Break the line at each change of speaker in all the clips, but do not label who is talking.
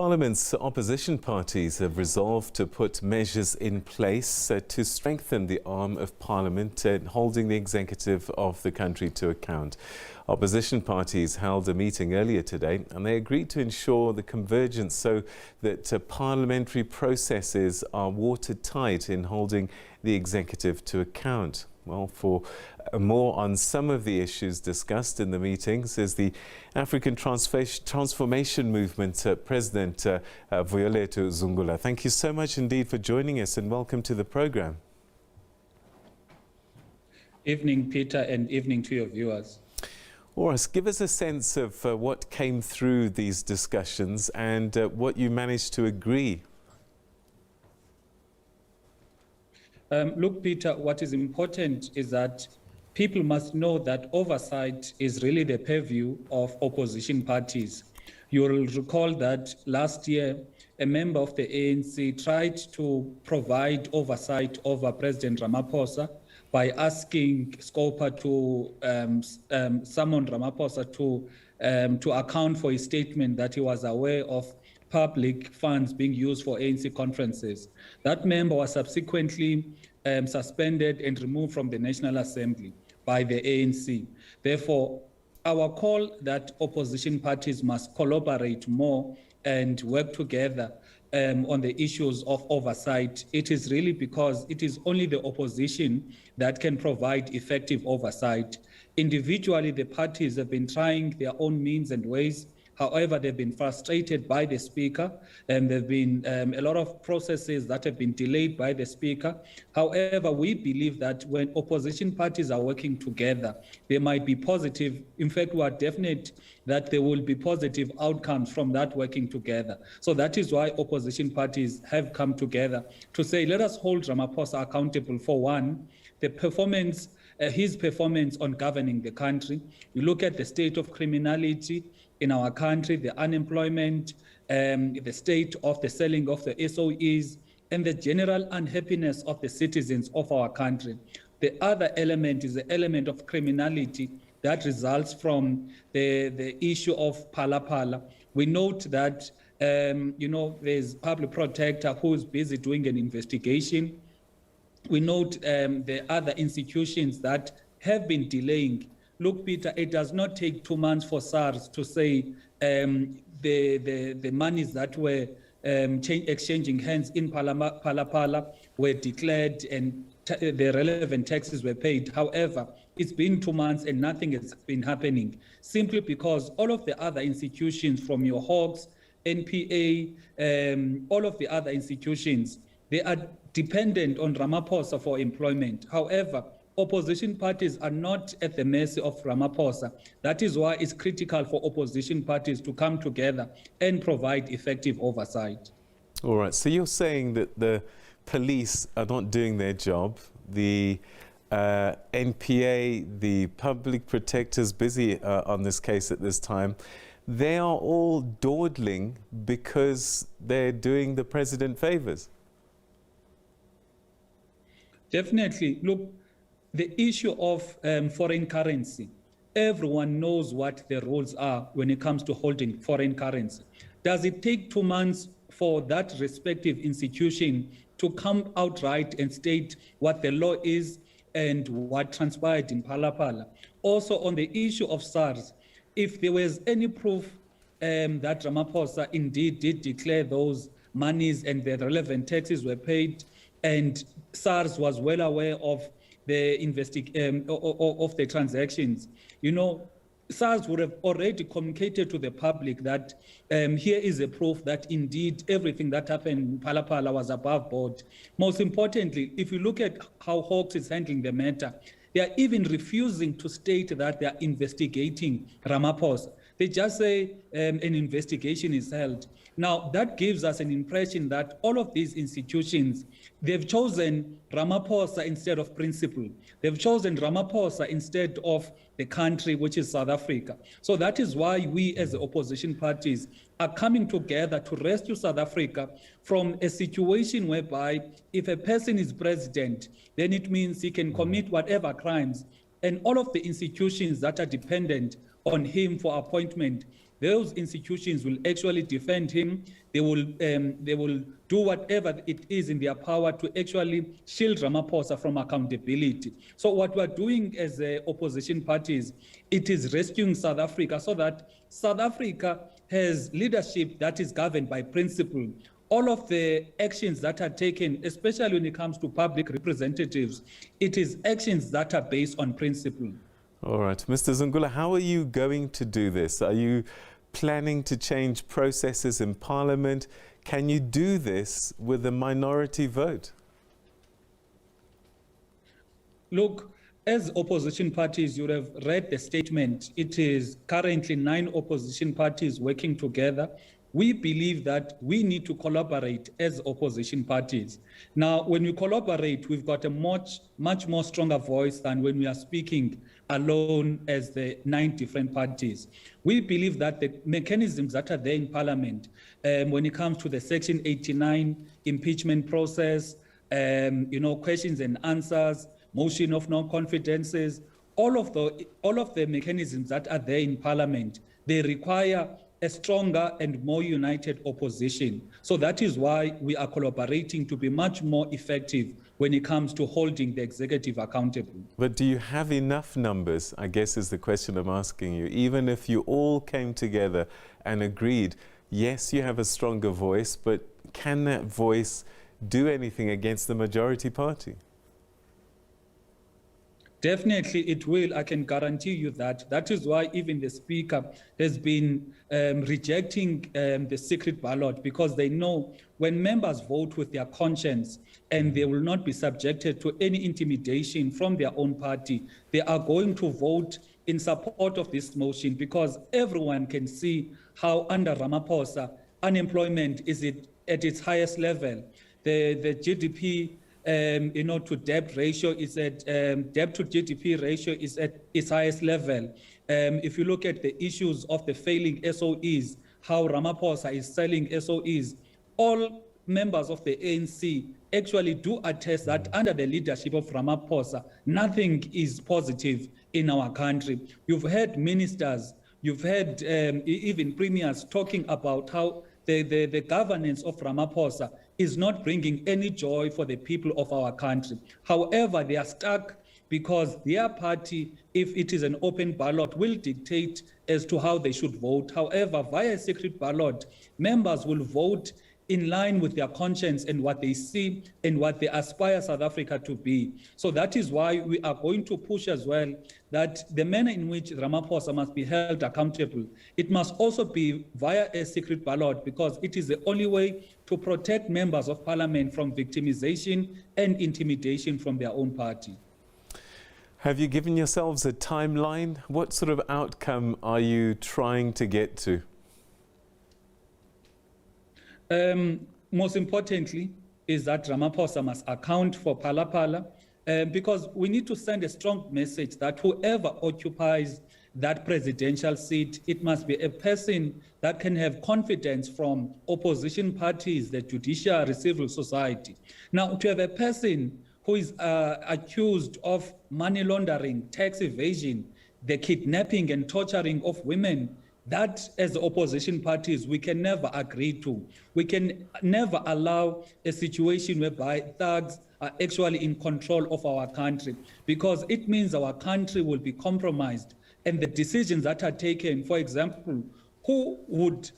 Parliament's opposition parties have resolved to put measures in place to strengthen the arm of Parliament and holding the executive of the country to account. Opposition parties held a meeting earlier today and they agreed to ensure the convergence so that parliamentary processes are watertight in holding the executive to account. Well, for more on some of the issues discussed in the meetings is the African Transformation Movement President Vuyolwethu Zungula. Thank you so much indeed for joining us and welcome to the program.
Evening, Peter, and evening to your viewers.
Oris, give us a sense of what came through these discussions and what you managed to agree.
Look, Peter, what is important is that people must know that oversight is really the purview of opposition parties. You will recall that last year, a member of the ANC tried to provide oversight over President Ramaphosa by asking Scopa to summon Ramaphosa to account for his statement that he was aware of public funds being used for ANC conferences. That member was subsequently suspended and removed from the National Assembly by the ANC. Therefore, our call that opposition parties must collaborate more and work together on the issues of oversight. It is really because it is only the opposition that can provide effective oversight. Individually, the parties have been trying their own means and ways. However, they've been frustrated by the Speaker, and there have been a lot of processes that have been delayed by the Speaker. However, we believe that when opposition parties are working together, they might be positive. In fact, we are definite that there will be positive outcomes from that working together. So that is why opposition parties have come together to say, let us hold Ramaphosa accountable for one, the performance, his performance on governing the country. You look at the state of criminality in our country, the unemployment, the state of the selling of the SOEs, and the general unhappiness of the citizens of our country. The other element is the element of criminality that results from the issue of pala. We note that, there's public protector who is busy doing an investigation. We note the other institutions that have been delaying. Look, Peter, it does not take 2 months for SARS to say the monies that were exchanging hands in Pala were declared and the relevant taxes were paid. However, it's been 2 months and nothing has been happening, simply because all of the other institutions from your Hawks, NPA, all of the other institutions, they are dependent on Ramaphosa for employment. However, opposition parties are not at the mercy of Ramaphosa. That is why it's critical for opposition parties to come together and provide effective oversight.
All right, so you're saying that the police are not doing their job, the NPA, the public protectors busy on this case at this time, they are all dawdling because they're doing the president favors? Definitely.
Look, the issue of foreign currency, everyone knows what the rules are when it comes to holding foreign currency. Does it take 2 months for that respective institution to come outright and state what the law is and what transpired in Pala? Also on the issue of SARS, if there was any proof that Ramaphosa indeed did declare those monies and the relevant taxes were paid, and SARS was well aware of the of the transactions, SARS would have already communicated to the public that here is a proof that indeed everything that happened in Pala was above board. Most importantly, if you look at how Hawks is handling the matter, they are even refusing to state that they are investigating Ramaphosa. They just say an investigation is held. Now, that gives us an impression that all of these institutions, they've chosen Ramaphosa instead of principle. They've chosen Ramaphosa instead of the country, which is South Africa. So that is why we as the opposition parties are coming together to rescue South Africa from a situation whereby if a person is president, then it means he can commit whatever crimes, and all of the institutions that are dependent on him for appointment those institutions will actually defend him. They will do whatever it is in their power to actually shield Ramaphosa from accountability. So what we're doing as opposition parties, it is rescuing South Africa so that South Africa has leadership that is governed by principle. All of the actions that are taken, especially when it comes to public representatives, it is actions that are based on principle.
All right. Mr. Zungula, how are you going to do this? Are you planning to change processes in Parliament? Can you do this with a minority vote?
Look, as opposition parties, you have read the statement. It is currently 9 opposition parties working together. We believe that we need to collaborate as opposition parties. Now, when we collaborate, we've got a much more stronger voice than when we are speaking alone as the 9 different parties. We believe that the mechanisms that are there in Parliament, when it comes to the Section 89 impeachment process, questions and answers, motion of no confidences, all of the mechanisms that are there in Parliament, they require a stronger and more united opposition. So that is why we are collaborating to be much more effective when it comes to holding the executive accountable.
But do you have enough numbers, I guess is the question I'm asking you, even if you all came together and agreed, yes, you have a stronger voice, but can that voice do anything against the majority party?
Definitely it will, I can guarantee you that. That is why even the Speaker has been rejecting the secret ballot, because they know when members vote with their conscience and they will not be subjected to any intimidation from their own party, they are going to vote in support of this motion, because everyone can see how under Ramaphosa, unemployment is at its highest level. The GDP to debt ratio is at debt to GDP ratio is at its highest level. If you look at the issues of the failing SOEs, how Ramaphosa is selling SOEs, all members of the ANC actually do attest that under the leadership of Ramaphosa, nothing is positive in our country. You've heard ministers, you've heard even premiers talking about how the governance of Ramaphosa is not bringing any joy for the people of our country. However, they are stuck because their party, if it is an open ballot, will dictate as to how they should vote. However, via secret ballot, members will vote in line with their conscience and what they see and what they aspire South Africa to be. So that is why we are going to push as well that the manner in which Ramaphosa must be held accountable, it must also be via a secret ballot, because it is the only way to protect members of Parliament from victimization and intimidation from their own party.
Have you given yourselves a timeline? What sort of outcome are you trying to get to?
Most importantly is that Ramaphosa must account for Phala, because we need to send a strong message that whoever occupies that presidential seat, it must be a person that can have confidence from opposition parties, the judiciary, civil society. Now, to have a person who is accused of money laundering, tax evasion, the kidnapping and torturing of women, that as opposition parties, we can never agree to. We can never allow a situation whereby thugs are actually in control of our country, because it means our country will be compromised. And the decisions that are taken, for example, who would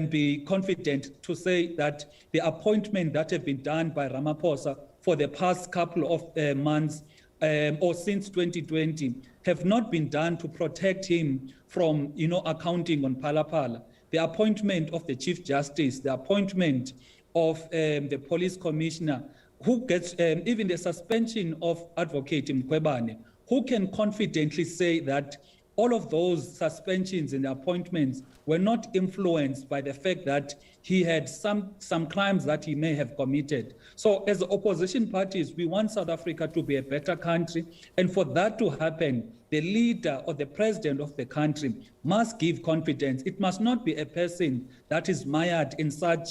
be confident to say that the appointment that have been done by Ramaphosa for the past couple of months or since 2020 have not been done to protect him from, accounting on Phala. The appointment of the Chief Justice, the appointment of the police commissioner, who gets even the suspension of Advocate Mkhwebane, who can confidently say that all of those suspensions and appointments were not influenced by the fact that he had some crimes that he may have committed. So as opposition parties, we want South Africa to be a better country. And for that to happen, the leader or the president of the country must give confidence. It must not be a person that is mired in such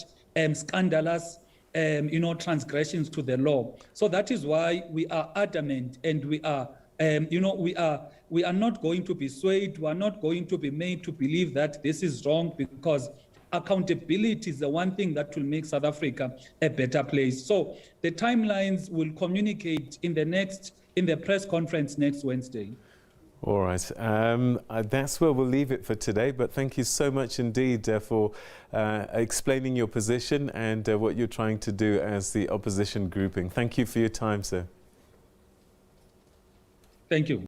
scandalous transgressions to the law. So that is why we are adamant and we are You know, we are not going to be swayed. We are not going to be made to believe that this is wrong, because accountability is the one thing that will make South Africa a better place. So the timelines will communicate in the press conference next Wednesday.
All right. That's where we'll leave it for today. But thank you so much indeed for explaining your position and what you're trying to do as the opposition grouping. Thank you for your time, sir.
Thank you.